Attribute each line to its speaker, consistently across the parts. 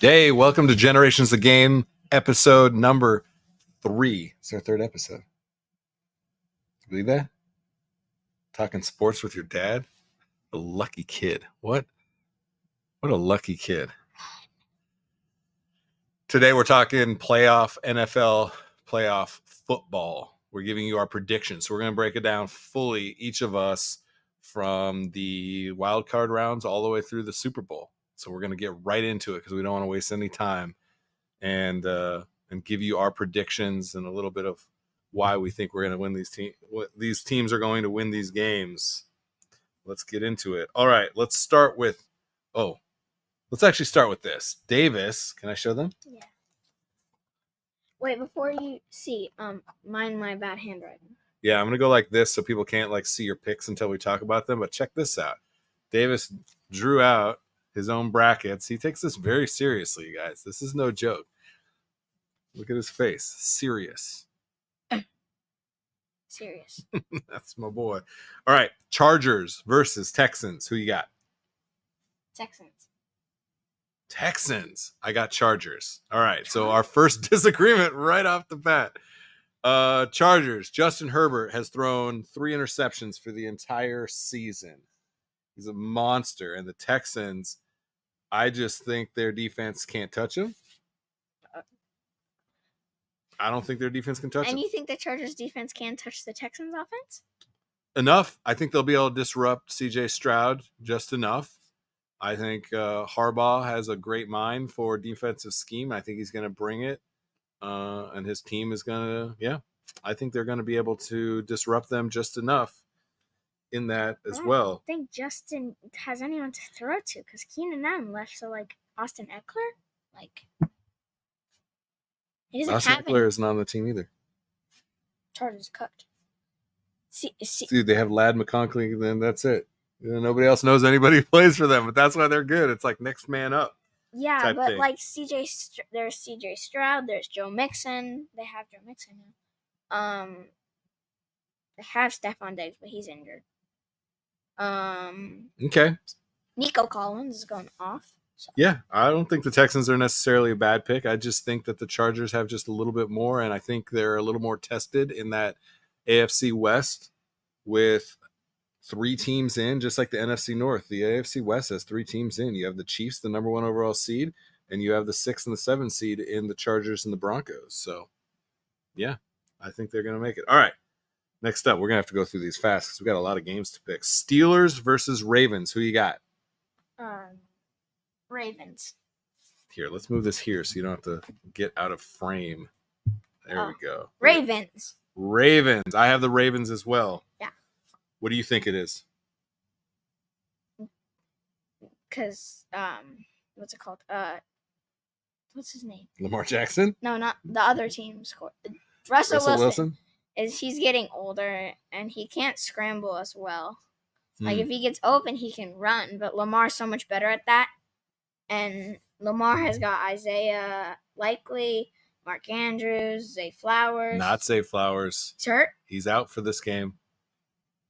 Speaker 1: Hey, welcome to Generations of Game, episode number 3. It's our third episode. Believe that? Talking sports with your dad? A lucky kid. What a lucky kid. Today we're talking playoff NFL, playoff football. We're giving you our predictions. So we're going to break it down fully, each of us, from the wild card rounds all the way through the Super Bowl. So we're going to get right into it because we don't want to waste any time. And give you our predictions and a little bit of why we think we're going to win these teams are going to win these games. Let's get into it. All right, let's start with let's actually start with this. Davis, can I show them?
Speaker 2: Yeah. Wait, before you see, mind my bad handwriting.
Speaker 1: Yeah, I'm going to go like this so people can't see your picks until we talk about them, but check this out. Davis drew out his own brackets. He takes this very seriously, you guys. This is no joke. Look at his face. Serious.
Speaker 2: Serious.
Speaker 1: That's my boy. All right. Chargers versus Texans. Who you got? Texans. I got Chargers. All right. So our first disagreement right off the bat. Chargers. Justin Herbert has thrown 3 interceptions for the entire season. He's a monster. And the Texans, I just think their defense can't touch him. I don't think their defense can touch him.
Speaker 2: And you think the Chargers defense can touch the Texans offense?
Speaker 1: Enough. I think they'll be able to disrupt C.J. Stroud just enough. I think Harbaugh has a great mind for defensive scheme. I think he's going to bring it, and his team is going to, I think they're going to be able to disrupt them just enough in that as well.
Speaker 2: I don't think Justin has anyone to throw to because Keenan Allen left, so Austin Eckler, he doesn't
Speaker 1: Austin
Speaker 2: have
Speaker 1: Eckler is not on the team either.
Speaker 2: Chargers cooked.
Speaker 1: Dude, they have Ladd McConkey, then that's it. Nobody else knows anybody who plays for them, but that's why they're good. It's like next man up.
Speaker 2: Yeah, but there's CJ Stroud, there's Joe Mixon. They have Joe Mixon now. They have Stephon Diggs, but he's injured.
Speaker 1: Okay.
Speaker 2: Nico Collins is going off. So.
Speaker 1: Yeah, I don't think the Texans are necessarily a bad pick. I just think that the Chargers have just a little bit more, and I think they're a little more tested in that AFC West with 3 teams in, just like the NFC North. The AFC West has 3 teams in. You have the Chiefs, the number 1 overall seed, and you have the 6th and the 7th seed in the Chargers and the Broncos. So, yeah, I think they're going to make it. All right, next up, we're going to have to go through these fast because we've got a lot of games to pick. Steelers versus Ravens. Who you got?
Speaker 2: Ravens.
Speaker 1: Here, let's move this here so you don't have to get out of frame. There we go.
Speaker 2: Ravens.
Speaker 1: I have the Ravens as well.
Speaker 2: Yeah.
Speaker 1: What do you think it is?
Speaker 2: Because, what's it called? What's his name?
Speaker 1: Lamar Jackson?
Speaker 2: No, not the other team scored. Russell Wilson. He's getting older, and he can't scramble as well. If he gets open, he can run, but Lamar's so much better at that. And Lamar has got Isaiah Likely, Mark Andrews, Zay Flowers.
Speaker 1: Not Zay Flowers.
Speaker 2: He's hurt?
Speaker 1: He's out for this game.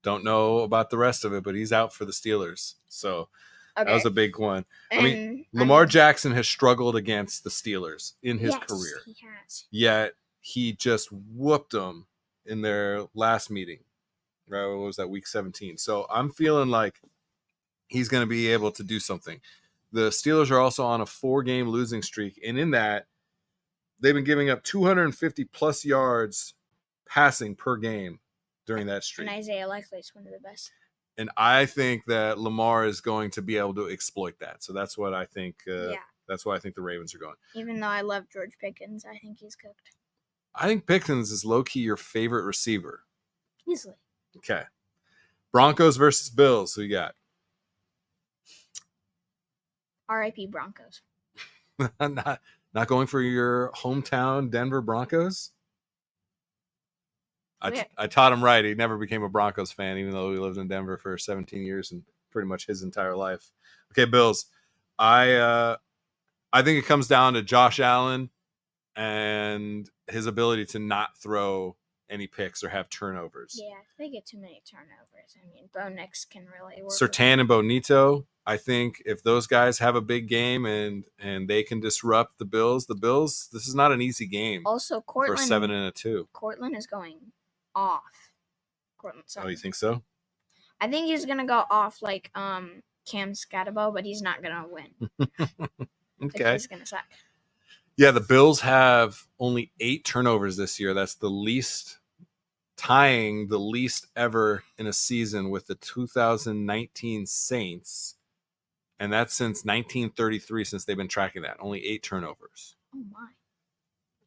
Speaker 1: Don't know about the rest of it, but he's out for the Steelers. So that was a big one. Lamar Jackson has struggled against the Steelers in his career.
Speaker 2: He has.
Speaker 1: Yet he just whooped them in their last meeting. Right? What was that, week 17? So I'm feeling like he's going to be able to do something. The Steelers are also on a 4-game losing streak, and in that, they've been giving up 250-plus yards passing per game during that streak.
Speaker 2: And Isaiah Likely is one of the best.
Speaker 1: And I think that Lamar is going to be able to exploit that. So that's what I think. That's why I think the Ravens are going.
Speaker 2: Even though I love George Pickens, I think he's cooked.
Speaker 1: I think Pickens is low-key your favorite receiver.
Speaker 2: Easily.
Speaker 1: Okay. Broncos versus Bills. Who you got?
Speaker 2: R.I.P. Broncos.
Speaker 1: Not going for your hometown Denver Broncos? I taught him right. He never became a Broncos fan, even though he lived in Denver for 17 years and pretty much his entire life. Okay, Bills. I think it comes down to Josh Allen and his ability to not throw any picks or have turnovers.
Speaker 2: Yeah, if they get too many turnovers, I mean, Bo Nix can really work.
Speaker 1: Surtain and Bonito, I think if those guys have a big game and they can disrupt the Bills, this is not an easy game.
Speaker 2: Also,
Speaker 1: for 7-2.
Speaker 2: Cortland is going off.
Speaker 1: Oh, you think so?
Speaker 2: I think he's gonna go off like Cam Scatabo, but he's not gonna win.
Speaker 1: Okay.
Speaker 2: He's gonna suck.
Speaker 1: Yeah, the Bills have only 8 turnovers this year. That's the least, tying the least ever in a season with the 2019 Saints. And that's since 1933, since they've been tracking that. Only 8 turnovers.
Speaker 2: Oh, my.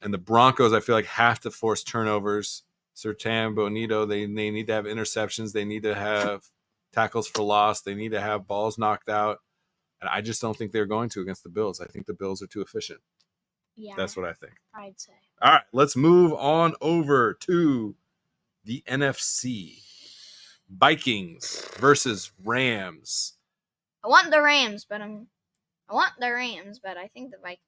Speaker 1: And the Broncos, I feel like, have to force turnovers. Surtain, Bonito, they need to have interceptions. They need to have tackles for loss. They need to have balls knocked out. And I just don't think they're going to against the Bills. I think the Bills are too efficient.
Speaker 2: Yeah.
Speaker 1: That's what I think.
Speaker 2: I'd say.
Speaker 1: All right, let's move on over to the NFC. Vikings versus Rams.
Speaker 2: I want the Rams, but I think the Vikings.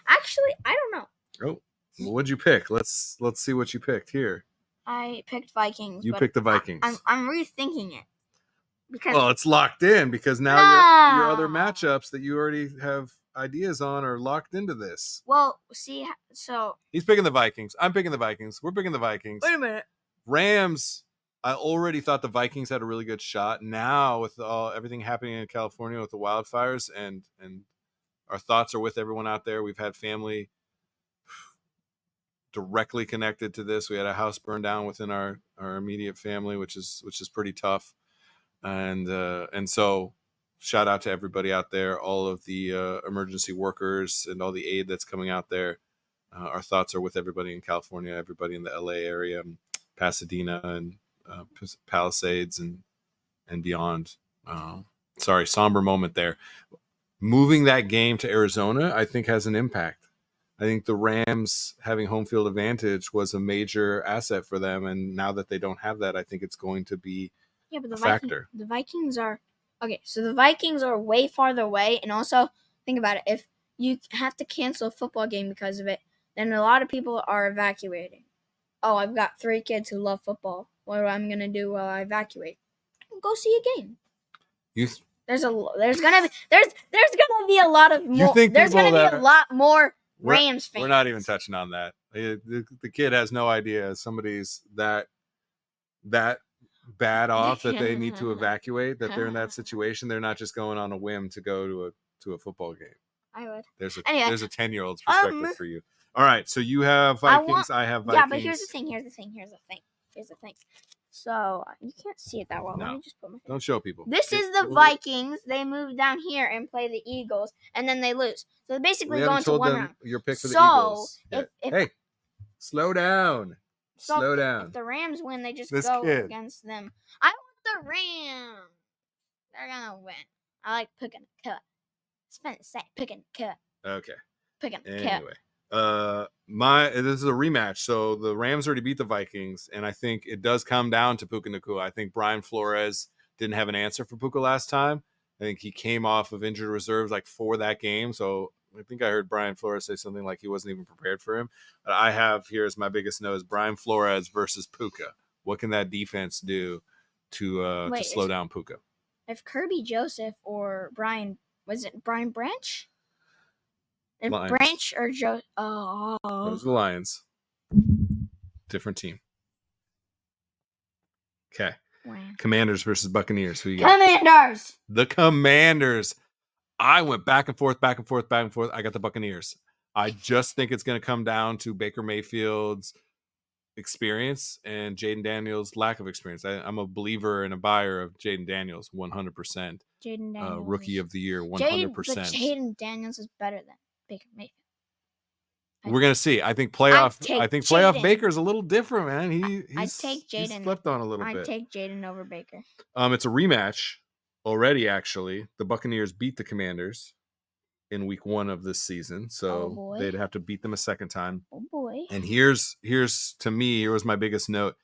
Speaker 2: Actually, I don't know.
Speaker 1: Oh, well, what'd you pick? Let's see what you picked here.
Speaker 2: I picked Vikings.
Speaker 1: You picked the Vikings.
Speaker 2: I'm rethinking it.
Speaker 1: Well, it's locked in because now your other matchups that you already have ideas on are locked into this.
Speaker 2: Well, see, so
Speaker 1: he's picking the Vikings. I'm picking the Vikings. We're picking the Vikings.
Speaker 2: Wait a minute.
Speaker 1: Rams. I already thought the Vikings had a really good shot. Now with everything happening in California with the wildfires, and our thoughts are with everyone out there. We've had family directly connected to this. We had a house burned down within our immediate family, which is pretty tough. And so shout out to everybody out there, all of the emergency workers and all the aid that's coming out there. Our thoughts are with everybody in California, everybody in the LA area, Pasadena and Palisades and beyond. Sorry, somber moment there. Moving that game to Arizona, I think, has an impact. I think the Rams having home field advantage was a major asset for them, and now that they don't have that, I think it's going to be a factor.
Speaker 2: The Vikings are so the Vikings are way farther away, and also think about it. If you have to cancel a football game because of it, then a lot of people are evacuating. Oh, I've got 3 kids who love football. What am I gonna do while I evacuate? Go see a game. There's gonna be a lot of more. There's gonna be a lot more Rams fans.
Speaker 1: We're not even touching on that. The kid has no idea somebody's that bad off that they need to evacuate, that they're in that situation. They're not just going on a whim to go to a football game.
Speaker 2: I would.
Speaker 1: There's a 10-year-old's perspective for you. All right, so you have Vikings. I have Vikings.
Speaker 2: Yeah, but here's the thing. So you can't see it that well.
Speaker 1: No.
Speaker 2: Let me just put my
Speaker 1: Don't show people.
Speaker 2: This is the Vikings. They move down here and play the Eagles, and then they lose. So they basically go into one round.
Speaker 1: Your pick for the Eagles. Hey, slow down. Slow down.
Speaker 2: If the Rams win, they just go against them. I want the Rams. They're gonna win. I like picking a cut. It's fun to say picking a cut.
Speaker 1: Okay.
Speaker 2: Picking a cut.
Speaker 1: Anyway. This is a rematch. So the Rams already beat the Vikings, and I think it does come down to Puka Nacua. I think Brian Flores didn't have an answer for Puka last time. I think he came off of injured reserves for that game. So I think I heard Brian Flores say something like he wasn't even prepared for him. But I have here as my biggest note is Brian Flores versus Puka. What can that defense do to slow down Puka?
Speaker 2: If Kirby Joseph or Brian, was it Brian Branch? If
Speaker 1: Lions.
Speaker 2: Branch or Joe,
Speaker 1: Those are the Lions. Different team. Okay. Wow. Commanders versus Buccaneers. Who you got?
Speaker 2: Commanders.
Speaker 1: The Commanders. I went back and forth. I got the Buccaneers. I just think it's going to come down to Baker Mayfield's experience and Jaden Daniels' lack of experience. I'm a believer and a buyer of Jaden Daniels, 100%.
Speaker 2: Jaden Daniels,
Speaker 1: rookie of the year, 100%.
Speaker 2: But Jaden Daniels is better than Baker Mayfield.
Speaker 1: We're gonna see. I think playoff Baker's a little different, man. He's slept on a little bit.
Speaker 2: I'd take Jaden over Baker.
Speaker 1: It's a rematch already. Actually, the Buccaneers beat the Commanders in week 1 of this season, so they'd have to beat them a second time.
Speaker 2: Oh boy!
Speaker 1: And here's to me, here was my biggest note.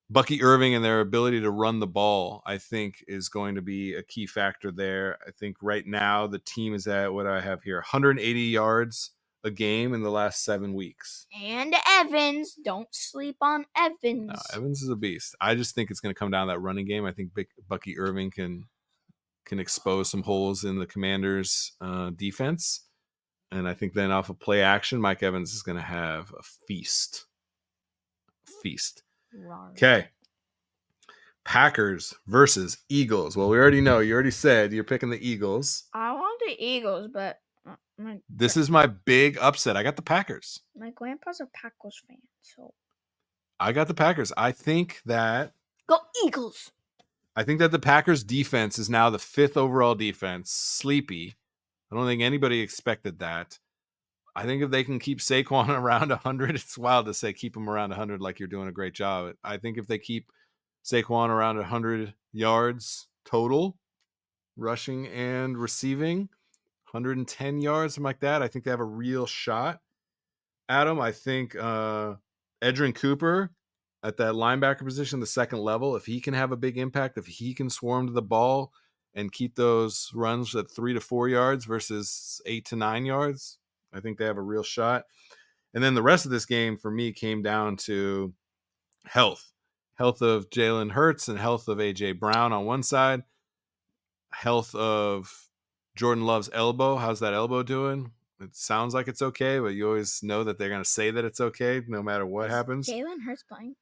Speaker 1: Bucky Irving and their ability to run the ball, I think, is going to be a key factor there. I think right now the team is at what I have here, 180 yards a game in the last 7 weeks.
Speaker 2: And Evans. Don't sleep on Evans.
Speaker 1: No, Evans is a beast. I just think it's going to come down to that running game. I think Bucky Irving can expose some holes in the Commanders' defense. And I think then off of play action, Mike Evans is going to have a feast. Okay. Packers versus Eagles. Well, we already know. You already said you're picking the Eagles.
Speaker 2: I want the Eagles, but
Speaker 1: this is my big upset. I got the Packers.
Speaker 2: My grandpa's a Packers fan, so
Speaker 1: I got the Packers. I think that
Speaker 2: go Eagles.
Speaker 1: I think that the Packers defense is now the 5th overall defense. Sleepy. I don't think anybody expected that. I think if they can keep Saquon around 100, it's wild to say keep him around 100 like you're doing a great job. I think if they keep Saquon around 100 yards total, rushing and receiving, 110 yards, something like that, I think they have a real shot. Adam, I think Edrin Cooper at that linebacker position, the second level, if he can have a big impact, if he can swarm to the ball and keep those runs at 3 to 4 yards versus 8 to 9 yards, I think they have a real shot. And then the rest of this game for me came down to health of Jalen Hurts and health of AJ Brown on one side, health of Jordan Love's elbow. How's that elbow doing? It sounds like it's okay, but you always know that they're going to say that it's okay no matter what happens.
Speaker 2: Jalen Hurts playing.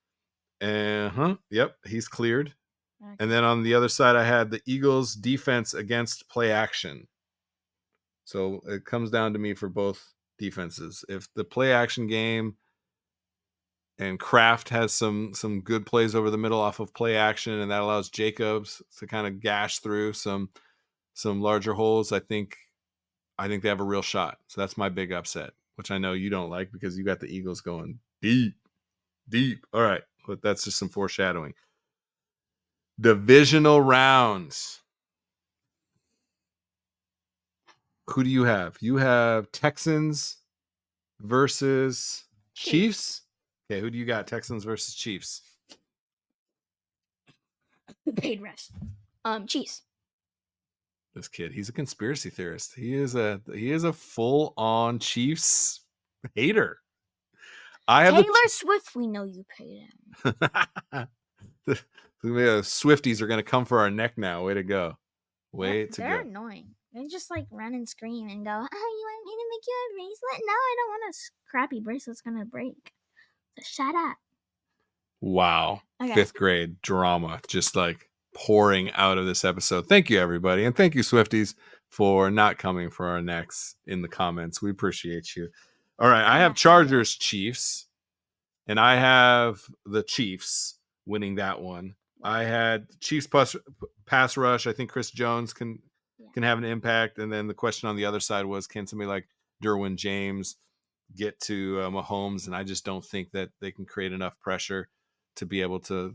Speaker 1: Yep, he's cleared. Okay. And then on the other side, I had the Eagles defense against play action. So it comes down to me for both defenses. If the play action game and Kraft has some good plays over the middle off of play action, and that allows Jacobs to kind of gash through some larger holes, I think they have a real shot. So that's my big upset, which I know you don't like because you got the Eagles going deep. All right, but that's just some foreshadowing. Divisional rounds. Who do you have? You have Texans versus Chiefs. Okay, who do you got? Texans versus Chiefs.
Speaker 2: Paid rest. Chiefs.
Speaker 1: This kid, he's a conspiracy theorist. He is a full-on Chiefs hater.
Speaker 2: Taylor Swift, we know you paid him.
Speaker 1: The Swifties are going to come for our neck now. Way to go.
Speaker 2: They're annoying. They just like run and scream and go, oh, you want me to make you a bracelet? No, I don't want a crappy bracelet's going to break. So shut up.
Speaker 1: Wow. Okay. 5th grade drama just like pouring out of this episode. Thank you, everybody. And thank you, Swifties, for not coming for our necks in the comments. We appreciate you. All right. I have Chargers Chiefs, and I have the Chiefs winning that one. I had Chiefs pass rush. I think Chris Jones can have an impact. And then the question on the other side was, can somebody like Derwin James get to Mahomes? And I just don't think that they can create enough pressure to be able to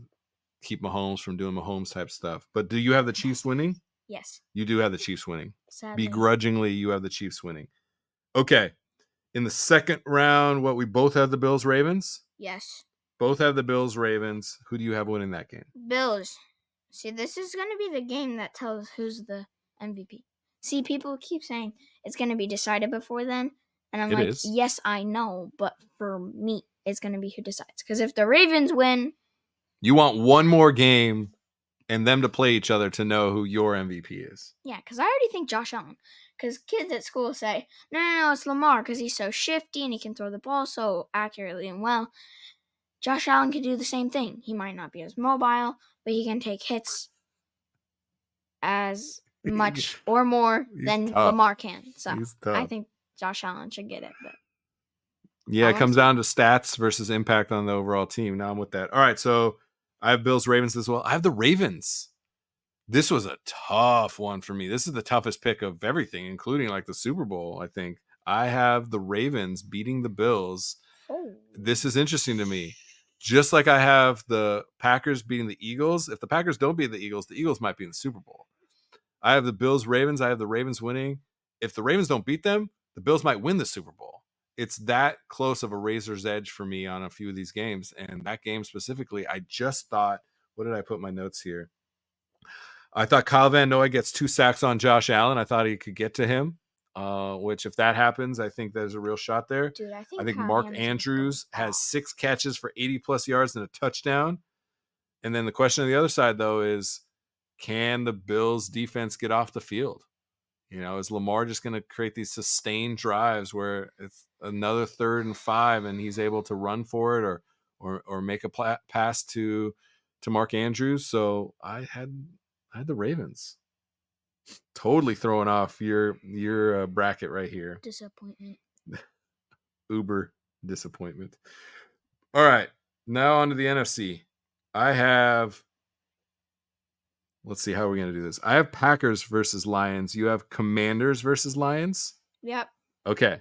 Speaker 1: keep Mahomes from doing Mahomes type stuff. But do you have the Chiefs winning?
Speaker 2: Yes.
Speaker 1: You do have the Chiefs winning.
Speaker 2: Sadly.
Speaker 1: Begrudgingly, you have the Chiefs winning. Okay. In the second round, we both have the Bills Ravens?
Speaker 2: Yes.
Speaker 1: Both have the Bills Ravens. Who do you have winning that game?
Speaker 2: Bills. See, this is going to be the game that tells who's the MVP. See, people keep saying it's going to be decided before then. And I'm like, yes, I know. But for me, it's going to be who decides. Because if the Ravens win.
Speaker 1: You want one more game and them to play each other to know who your MVP is.
Speaker 2: Yeah, because I already think Josh Allen. Because kids at school say, no, it's Lamar because he's so shifty and he can throw the ball so accurately and well. Josh Allen can do the same thing. He might not be as mobile, but he can take hits as much or more than Lamar can. So I think Josh Allen should get it. But
Speaker 1: yeah, it comes down to stats versus impact on the overall team. Now I'm with that. All right, so I have Bills Ravens as well. I have the Ravens. This was a tough one for me. This is the toughest pick of everything, including like the Super Bowl, I think. I have the Ravens beating the Bills.
Speaker 2: Oh.
Speaker 1: This is interesting to me. Just like I have the Packers beating the Eagles. If the Packers don't beat the Eagles might be in the Super Bowl. I have the Bills Ravens. I have the Ravens winning. If the Ravens don't beat them, the Bills might win the Super Bowl. It's that close of a razor's edge for me on a few of these games. And that game specifically, I just thought, what did I put my notes here? I thought Kyle Van Noy gets 2 sacks on Josh Allen. I thought he could get to him. which if that happens, I think there's a real shot there.
Speaker 2: Dude, I
Speaker 1: I think
Speaker 2: Kyle
Speaker 1: Mark
Speaker 2: Hamilton's
Speaker 1: Andrews
Speaker 2: going
Speaker 1: has
Speaker 2: off.
Speaker 1: 6 catches for 80+ yards and a touchdown. And then the question on the other side, though, is can the Bills defense get off the field? Is Lamar just going to create these sustained drives where it's another 3rd and 5 and he's able to run for it or make a pass to Mark Andrews? So I had the Ravens. Totally throwing off your bracket right here.
Speaker 2: Disappointment.
Speaker 1: Uber disappointment. All right, now on to the NFC. I have. Let's see, how are we going to do this? I have Packers versus Lions. You have Commanders versus Lions?
Speaker 2: Yep.
Speaker 1: Okay.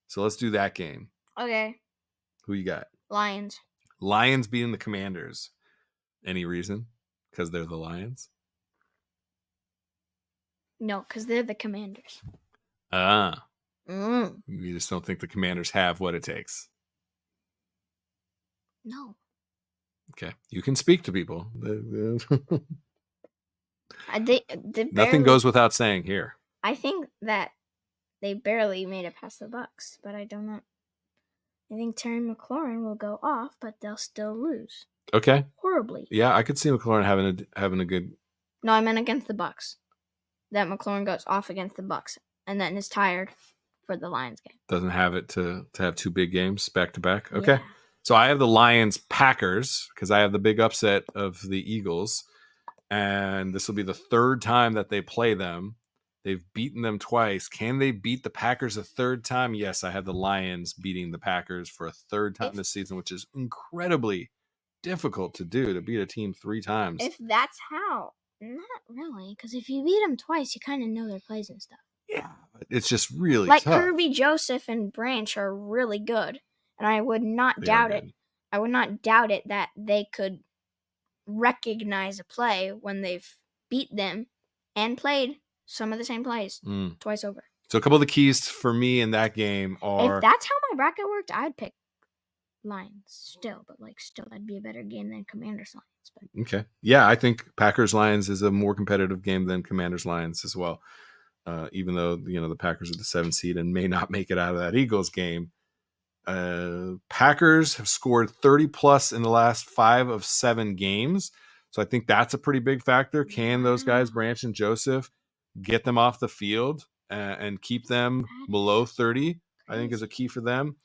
Speaker 1: So let's do that game.
Speaker 2: Okay.
Speaker 1: Who you got?
Speaker 2: Lions.
Speaker 1: Lions beating the Commanders. Any reason? Because they're the Lions?
Speaker 2: No, because they're the Commanders.
Speaker 1: Ah. You just don't think the Commanders have what it takes?
Speaker 2: No.
Speaker 1: Okay. You can speak to people. Nothing goes without saying here.
Speaker 2: I think that they barely made it past the Bucs, but I don't know. I think Terry McLaurin will go off, but they'll still lose.
Speaker 1: Okay.
Speaker 2: Horribly.
Speaker 1: Yeah, I could see McLaurin having a good.
Speaker 2: No, I meant against the Bucs. That McLaurin goes off against the Bucs and then is tired for the Lions game.
Speaker 1: Doesn't have it to have 2 big games back to back. Okay.
Speaker 2: Yeah.
Speaker 1: So I have the Lions Packers because I have the big upset of the Eagles. And this will be the 3rd time that they play them. They've beaten them twice. Can they beat the Packers a 3rd time? Yes, I have the Lions beating the Packers for a 3rd time this season, which is incredibly difficult to do, to beat a team 3 times.
Speaker 2: If that's how. Not really, because if you beat them twice, you kind of know their plays and stuff.
Speaker 1: Yeah, it's just really
Speaker 2: like
Speaker 1: tough.
Speaker 2: Kirby, Joseph, and Branch are really good, and I would not doubt it. I would not doubt it that they could recognize a play when they've beat them and played some of the same plays twice over.
Speaker 1: So a couple of the keys for me in that game are...
Speaker 2: If that's how my bracket worked, I'd pick Lions still, but still that'd be a better game than Commanders Lions. But.
Speaker 1: Okay. Yeah, I think Packers Lions is a more competitive game than Commanders Lions as well. Even though the Packers are the 7th seed and may not make it out of that Eagles game. Packers have scored 30 plus in the last 5 of 7 games. So I think that's a pretty big factor. Can those guys, Branch and Joseph, get them off the field and keep them below 30? I think is a key for them.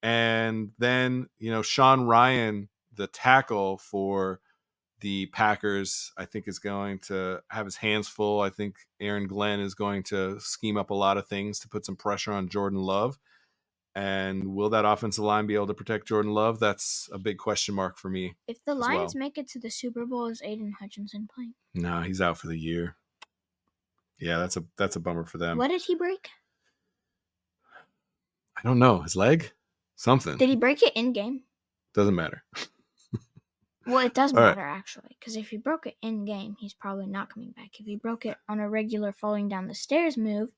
Speaker 1: And then, Sean Ryan, the tackle for the Packers, I think is going to have his hands full. I think Aaron Glenn is going to scheme up a lot of things to put some pressure on Jordan Love. And will that offensive line be able to protect Jordan Love? That's a big question mark for me.
Speaker 2: If the Lions make it to the Super Bowl, is Aiden Hutchinson playing?
Speaker 1: No, he's out for the year. Yeah, that's a bummer for them.
Speaker 2: What did he break?
Speaker 1: I don't know. His leg? Something.
Speaker 2: Did he break it in game?
Speaker 1: Doesn't matter.
Speaker 2: Well, it does matter, actually, because if he broke it in game, he's probably not coming back. If he broke it on a regular falling down the stairs move,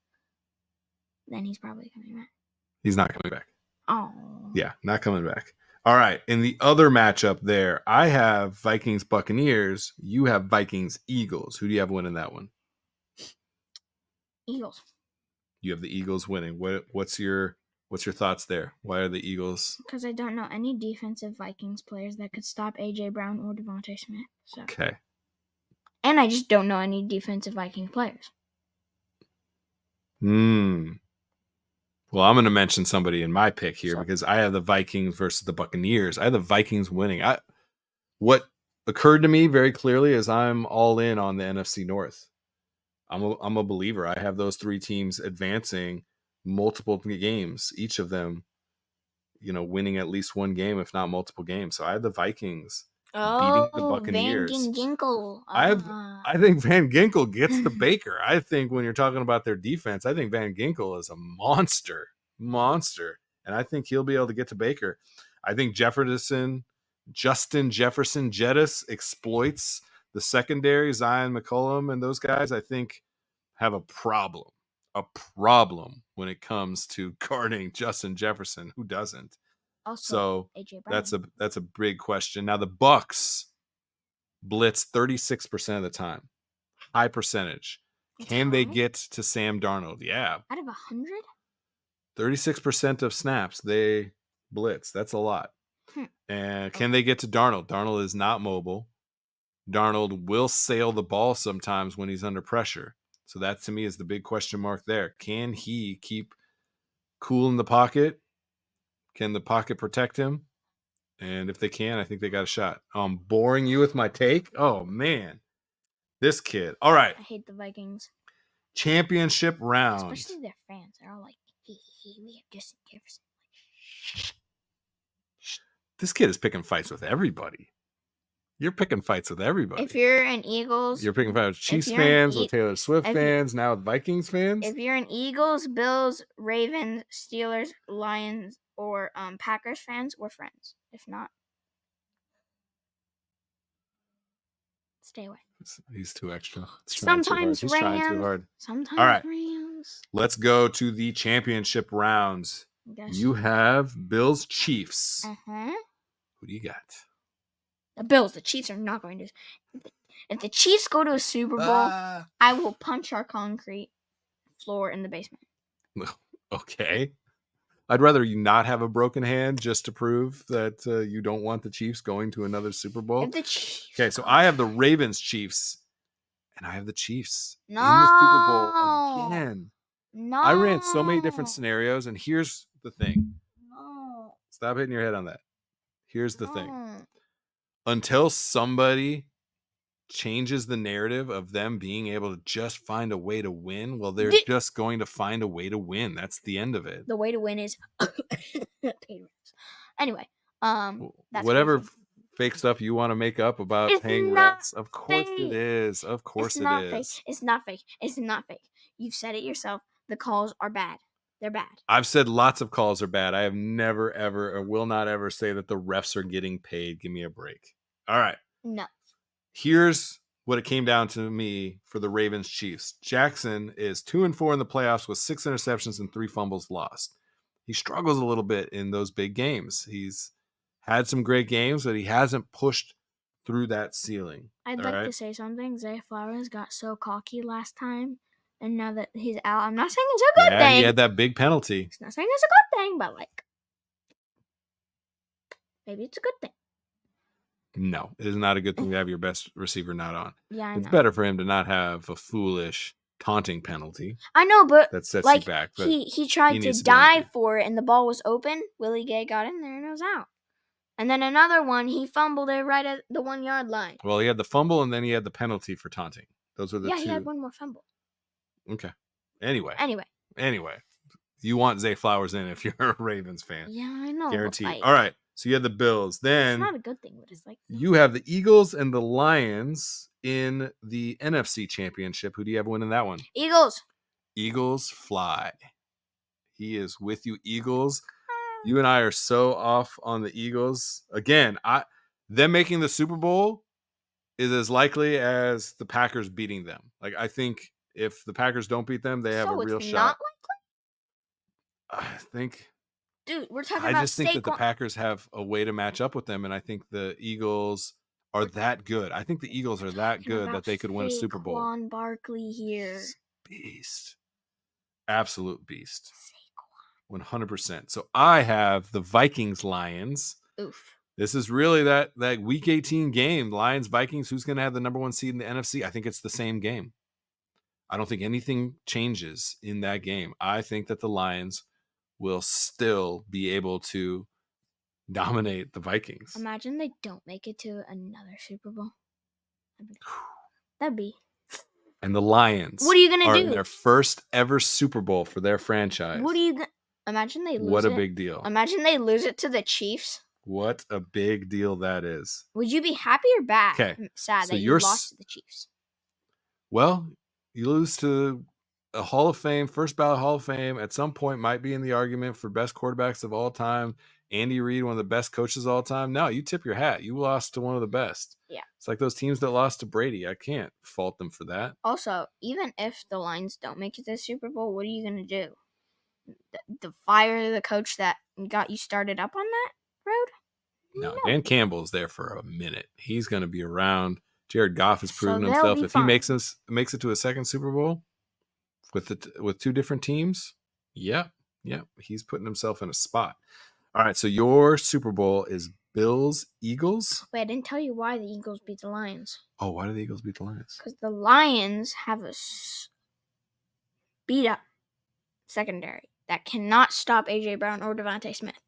Speaker 2: then he's probably coming back.
Speaker 1: He's not coming back.
Speaker 2: Oh.
Speaker 1: Yeah, not coming back. All right. In the other matchup there, I have Vikings Buccaneers. You have Vikings Eagles. Who do you have winning that one?
Speaker 2: Eagles.
Speaker 1: You have the Eagles winning. What's your thoughts there? Why are the Eagles?
Speaker 2: Because I don't know any defensive Vikings players that could stop A.J. Brown or Devontae Smith. So.
Speaker 1: Okay.
Speaker 2: And I just don't know any defensive Viking players.
Speaker 1: Well, I'm going to mention somebody in my pick here because I have the Vikings versus the Buccaneers. I have the Vikings winning. What occurred to me very clearly is I'm all in on the NFC North. I'm a believer. I have those 3 teams advancing multiple games, each of them, winning at least one game, if not multiple games. So I have the Vikings beating the Buccaneers.
Speaker 2: Van Ginkel.
Speaker 1: I think Van Ginkel gets the Baker. I think when you're talking about their defense, I think Van Ginkel is a monster. And I think he'll be able to get to Baker. I think Justin Jefferson Jettis exploits the secondary. Zion McCollum and those guys, I think, have a problem when it comes to guarding Justin Jefferson. Who doesn't?
Speaker 2: Also,
Speaker 1: so that's a big question. Now the Bucs blitz 36% of the time, high percentage. Can they get to Sam Darnold? Yeah.
Speaker 2: Out of 100?
Speaker 1: 36% of snaps, they blitz. That's a lot. And can they get to Darnold? Darnold is not mobile. Darnold will sail the ball sometimes when he's under pressure. So that, to me, is the big question mark there. Can he keep cool in the pocket? Can the pocket protect him? And if they can, I think they got a shot. I'm boring you with my take? Oh, man. This kid. All right.
Speaker 2: I hate the Vikings.
Speaker 1: Championship round.
Speaker 2: Especially their fans. They're all like, we have Justin Jefferson.
Speaker 1: This kid is picking fights with everybody. You're picking fights with everybody.
Speaker 2: If you're an Eagles...
Speaker 1: You're picking fights with Chiefs fans, with Taylor Swift fans, now with Vikings fans.
Speaker 2: If you're an Eagles, Bills, Ravens, Steelers, Lions, or Packers fans, we're friends. If not, stay away.
Speaker 1: He's too extra.
Speaker 2: Sometimes
Speaker 1: He's trying too hard.
Speaker 2: Sometimes
Speaker 1: all right.
Speaker 2: Rams.
Speaker 1: Let's go to the championship rounds. You have Bills, Chiefs. Who do you got?
Speaker 2: The Bills. The Chiefs are not going to. If the Chiefs go to a Super Bowl, I will punch our concrete floor in the basement.
Speaker 1: Okay. I'd rather you not have a broken hand just to prove that you don't want the Chiefs going to another Super Bowl. Okay, so I have the Ravens, Chiefs, and I have the Chiefs in the Super Bowl again.
Speaker 2: No.
Speaker 1: I ran so many different scenarios, and here's the thing. No. Stop hitting your head on that. Here's the thing. Until somebody changes the narrative of them being able to just find a way to win, well, they're just going to find a way to win. That's the end of it.
Speaker 2: The way to win is anyway. That's
Speaker 1: whatever
Speaker 2: crazy.
Speaker 1: Fake stuff you want to make up about paying rents. Of course it is. Of course it is.
Speaker 2: It's not fake. It's not fake. You've said it yourself. The calls are bad. They're bad.
Speaker 1: I've said lots of calls are bad. I have never, ever, or will not ever say that the refs are getting paid. Give me a break. All right.
Speaker 2: No.
Speaker 1: Here's what it came down to me for the Ravens Chiefs. Jackson is 2-4 in the playoffs with 6 interceptions and 3 fumbles lost. He struggles a little bit in those big games. He's had some great games, but he hasn't pushed through that ceiling.
Speaker 2: I'd like to say something. Zay Flowers got so cocky last time, and now that he's out, I'm not saying it's a good thing.
Speaker 1: He had that big penalty.
Speaker 2: I'm not saying it's a good thing, but maybe it's a good thing.
Speaker 1: No, it is not a good thing to have your best receiver not on.
Speaker 2: Yeah, I know.
Speaker 1: It's better for him to not have a foolish taunting penalty.
Speaker 2: I know, but
Speaker 1: that sets you back.
Speaker 2: But he tried to dive for it, and the ball was open. Willie Gay got in there, and it was out. And then another one, he fumbled it right at the 1 yard line.
Speaker 1: Well, he had the fumble, and then he had the penalty for taunting. Those were the two.
Speaker 2: Yeah, he had one more fumble.
Speaker 1: Okay. Anyway.
Speaker 2: Anyway.
Speaker 1: You want Zay Flowers in if you're a Ravens fan.
Speaker 2: Yeah, I know.
Speaker 1: Guaranteed. All right. So you had the Bills. Then
Speaker 2: it's not a good thing, but it's
Speaker 1: you have the Eagles and the Lions in the NFC Championship. Who do you have winning that one?
Speaker 2: Eagles.
Speaker 1: Eagles fly. He is with you, Eagles. You and I are so off on the Eagles. Again, them making the Super Bowl is as likely as the Packers beating them. I think if the Packers don't beat them, they have a real shot.
Speaker 2: Not
Speaker 1: likely? I think.
Speaker 2: Dude, we're talking about
Speaker 1: I just think that the Packers have a way to match up with them, and I think the Eagles are that good. I think the Eagles are that good that they could win a Super Bowl.
Speaker 2: Saquon Barkley here.
Speaker 1: Beast. Absolute beast. 100%. So I have the Vikings Lions.
Speaker 2: Oof.
Speaker 1: This is really that Week 18 game. Lions Vikings. Who's going to have the number 1 seed in the NFC? I think it's the same game. I don't think anything changes in that game. I think that the Lions will still be able to dominate the Vikings.
Speaker 2: Imagine they don't make it to another Super Bowl. That'd be.
Speaker 1: And the Lions.
Speaker 2: What are you gonna do?
Speaker 1: In their first ever Super Bowl for their franchise.
Speaker 2: What are you gonna? Imagine they lose it.
Speaker 1: What a big deal.
Speaker 2: Imagine they lose it to the Chiefs.
Speaker 1: What a big deal that is.
Speaker 2: Would you be happy or bad?
Speaker 1: Okay.
Speaker 2: Sad that you lost to the Chiefs.
Speaker 1: Well, you lose to a Hall of Fame, first ballot Hall of Fame, at some point might be in the argument for best quarterbacks of all time. Andy Reid, one of the best coaches of all time. No, you tip your hat. You lost to one of the best.
Speaker 2: Yeah.
Speaker 1: It's like those teams that lost to Brady. I can't fault them for that.
Speaker 2: Also, even if the Lions don't make it to the Super Bowl, what are you going to do? The fire the coach that got you started up on that road?
Speaker 1: No, Dan Campbell's there for a minute. He's going to be around. Jared Goff has proven
Speaker 2: they'll
Speaker 1: himself.
Speaker 2: be
Speaker 1: If he
Speaker 2: fine.
Speaker 1: makes it to a second Super Bowl with two different teams, yep, he's putting himself in a spot. All right, so your Super Bowl is Bills Eagles.
Speaker 2: Wait, I didn't tell you why the Eagles beat the Lions.
Speaker 1: Oh, why did the Eagles beat the Lions?
Speaker 2: Because the Lions have a beat up secondary that cannot stop A.J. Brown or Devontae Smith.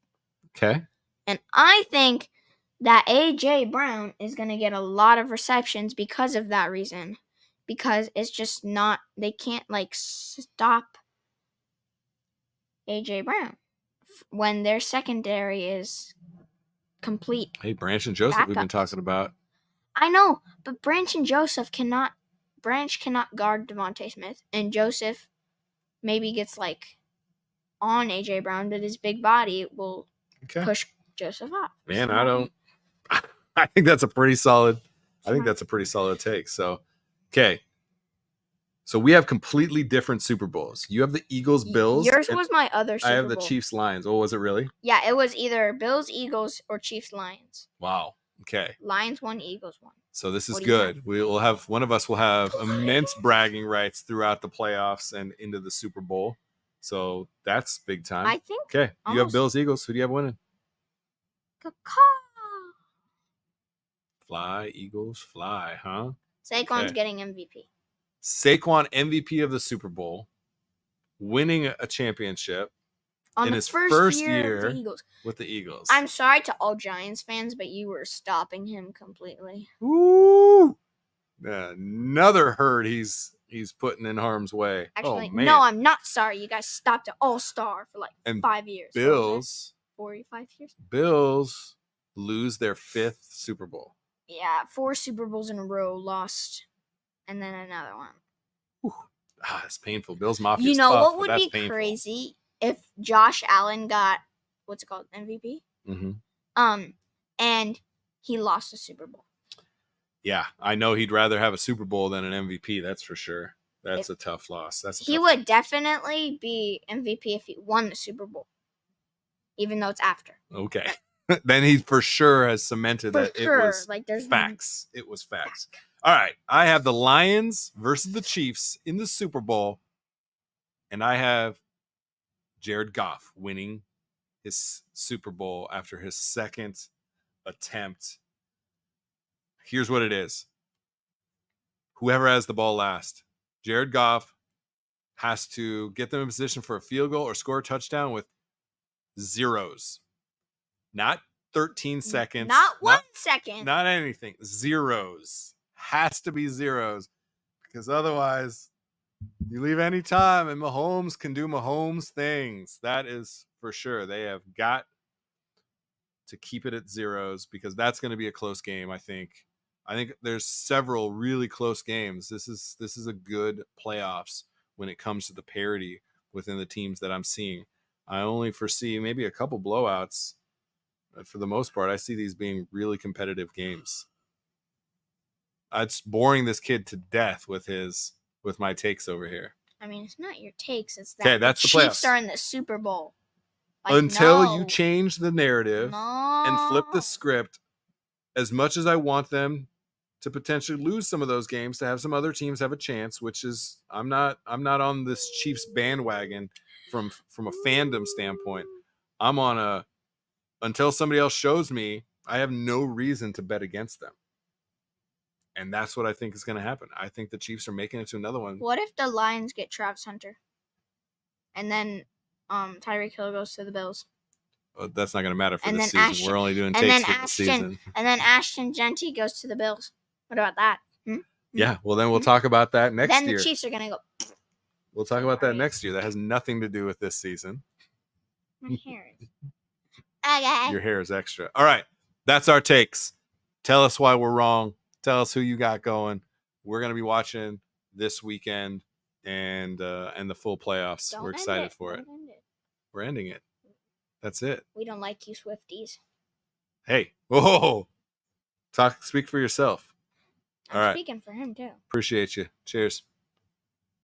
Speaker 1: Okay.
Speaker 2: And I think that A.J. Brown is going to get a lot of receptions because of that reason. Because it's just not, they can't stop A.J. Brown when their secondary is complete.
Speaker 1: Hey, Branch and Joseph,
Speaker 2: backups.
Speaker 1: We've been talking about.
Speaker 2: I know, but Branch cannot guard Devontae Smith, and Joseph maybe gets on A.J. Brown, but his big body will push Joseph off.
Speaker 1: Man, I think that's a pretty solid. I think that's a pretty solid take. So, okay. So we have completely different Super Bowls. You have the Eagles, Bills.
Speaker 2: Yours was my other Super Bowl.
Speaker 1: I have the Chiefs, Lions. Oh, was it really?
Speaker 2: Yeah, it was either Bills, Eagles, or Chiefs, Lions.
Speaker 1: Wow. Okay.
Speaker 2: Lions won, Eagles won.
Speaker 1: So this is good. We'll have one of us will have immense bragging rights throughout the playoffs and into the Super Bowl. So that's big time.
Speaker 2: I think.
Speaker 1: Okay. You have Bills, Eagles. Who do you have winning? Fly, Eagles, fly, huh?
Speaker 2: Saquon's getting MVP.
Speaker 1: Saquon MVP of the Super Bowl, winning a championship in his first year with the Eagles.
Speaker 2: I'm sorry to all Giants fans, but you were stopping him completely.
Speaker 1: Woo! Another herd he's putting in harm's way.
Speaker 2: Actually, no, I'm not sorry. You guys stopped an all-star for 5 years.
Speaker 1: Bills,
Speaker 2: 45 years.
Speaker 1: Bills lose their 5th Super Bowl.
Speaker 2: Yeah, 4 Super Bowls in a row lost, and then another one.
Speaker 1: Whew. It's painful. Bills Mafia.
Speaker 2: You know what would be crazy if Josh Allen got MVP?
Speaker 1: Mm-hmm.
Speaker 2: And he lost a Super Bowl.
Speaker 1: Yeah, I know he'd rather have a Super Bowl than an MVP. That's for sure. That's a tough loss.
Speaker 2: He would definitely be MVP if he won the Super Bowl, even though it's after.
Speaker 1: Okay. Then he for sure has cemented that it was
Speaker 2: there's
Speaker 1: facts. It was facts. All right. I have the Lions versus the Chiefs in the Super Bowl. And I have Jared Goff winning his Super Bowl after his second attempt. Here's what it is. Whoever has the ball last, Jared Goff has to get them in position for a field goal or score a touchdown with zeros. Not 13 seconds.
Speaker 2: Not 1 second.
Speaker 1: Not anything. Zeros. Has to be zeros. Because otherwise, you leave any time and Mahomes can do Mahomes things. That is for sure. They have got to keep it at zeros because that's going to be a close game, I think. I think there's several really close games. This is a good playoffs when it comes to the parity within the teams that I'm seeing. I only foresee maybe a couple blowouts. For the most part, I see these being really competitive games. It's boring this kid to death with my takes over here.
Speaker 2: I mean, it's not your takes. It's that
Speaker 1: that's
Speaker 2: the Chiefs are in the Super Bowl.
Speaker 1: Until you change the narrative and flip the script, as much as I want them to potentially lose some of those games, to have some other teams have a chance, which is I'm not on this Chiefs bandwagon from a fandom standpoint. I'm on until somebody else shows me, I have no reason to bet against them. And that's what I think is going to happen. I think the Chiefs are making it to another one.
Speaker 2: What if the Lions get Travis Hunter? And then Tyreek Hill goes to the Bills?
Speaker 1: Well, that's not going to matter for this season. We're only doing takes for the season.
Speaker 2: And then Ashton Genty goes to the Bills. What about that?
Speaker 1: Yeah, well, then we'll talk about that next year.
Speaker 2: Then the Chiefs are going to go.
Speaker 1: We'll talk about that next year. That has nothing to do with this season.
Speaker 2: My hair is. Okay.
Speaker 1: Your hair is extra. All right. That's our takes. Tell us why we're wrong. Tell us who you got going. We're going to be watching this weekend and the full playoffs. We're excited for it. We're ending it. That's it.
Speaker 2: We don't like you, Swifties.
Speaker 1: Hey. Whoa. Speak for yourself.
Speaker 2: I'm speaking for him, too.
Speaker 1: Appreciate you. Cheers.